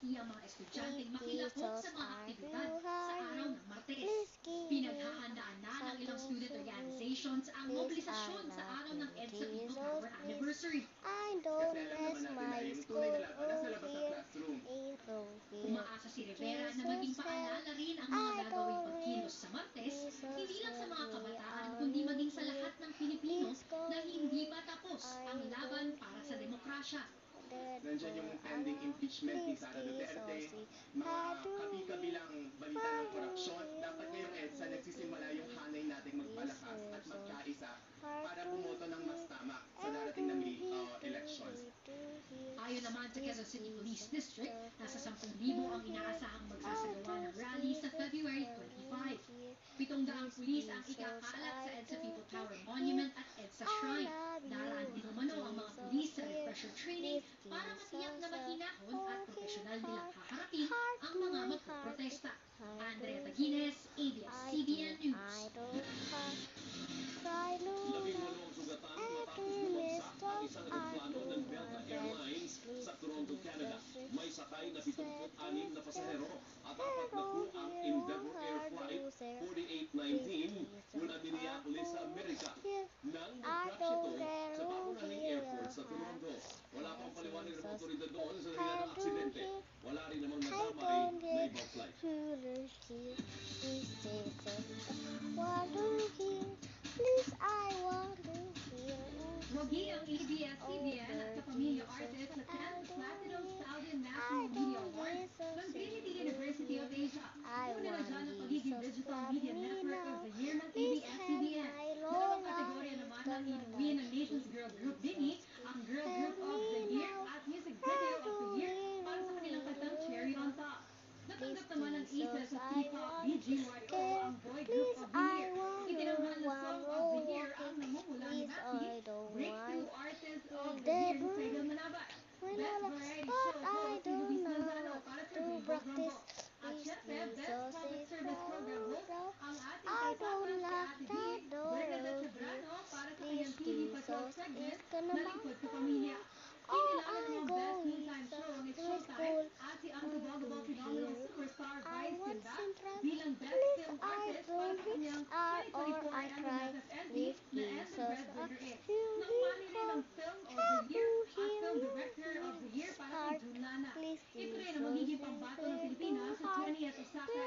ang mga estudyanteng makilahok sa mga aktibidad sa araw ng Martes. Pinaghahandaan na ng ilang student organizations ang mobilisasyon sa araw ng EDSA People Power Anniversary. Kasi alam naman natin na yung tunay na laban nasa labas ng classroom. Umaasa si Rivera na maging paalala rin ang mga gagawing pagkilos sa Martes, hindi lang sa mga kabataan kundi maging sa lahat ng Pilipino na hindi pa tapos ang laban para sa demokrasya. Nandiyan yung pending impeachment ni Sara Duterte, mga kabi-kabilang balita ng korupsyon. Dapat ngayong EDSA nagsisimula yung hanay nating magpalakas at magkaisa para bumoto ng mas tama sa darating na elections. Ayon naman sa Quezon City Police District, nasa 10,000 ang inaasahang magsasagawa ng rally sa February 25. 700 pulis ang ikakalat sa EDSA People Power Monument at EDSA Shrine. Daraan din umano ang mga pulis sa refresher training para matiyak na mahinahon at profesional nilang haharapin ang mga magpoprotesta. Andrea Taguines, ABS-CBN News. 18 ang sugatan matapos bumagsak ang isang eroplano ng Delta Airlines sa Toronto, Canada. May sakay na 76 na pasahero at 4 na crew ang Endeavour Air Flight 4819 mula Minneapolis sa Amerika. Nang nag-crash ito sa pangunahing airport sa Toronto. Wala pang paliwanag ng otoridad doon sa dahilan ng aksidente. Wala rin namang nadamay na ibang flight. Wagi ang ABS-CBN at kapamilya artist na 10th Platinum Saudi National Media Awards ng Trinity University of Asia. Una na dyan ang pagiging Digital Media Network of the Year ng ABS-CBN. Dalawang kategorya naman ang inuwi ng Nations Girl Group Bini, ang Girl Group of the Year at Music Video of the Year para sa kanilang kantang Cherry on Top. Natanggap naman ng isa sa K-pop BGYO ang Boy Group of the Year. Itinanghal na Song of the Year ang namumula ni Matthew, Breakthrough Artist of the Year sa Idol Manabat. Best Variety Show host si Luis Manzano para sa Rainbow Rumble. At syempre, Best Public Service Program host ang ating kasama si Ate D, Bernadette Cebrano para sa kanyang TV Patrol segment na Lingkod sa Pamilya. Kinilala ng Best Noontime Show ang It's Showtime at si unforgettable phenomenal superstar Vice Ganda bilang Best Film Artist para sa kanyang 2024 NMFFNP na And the Breadwinner Is. Nangmani rin ang Film of the Year at Film Director of the Year para kay Junlana. Ito rin ang magiging pambato ng Pilipinas sa 20th Osaka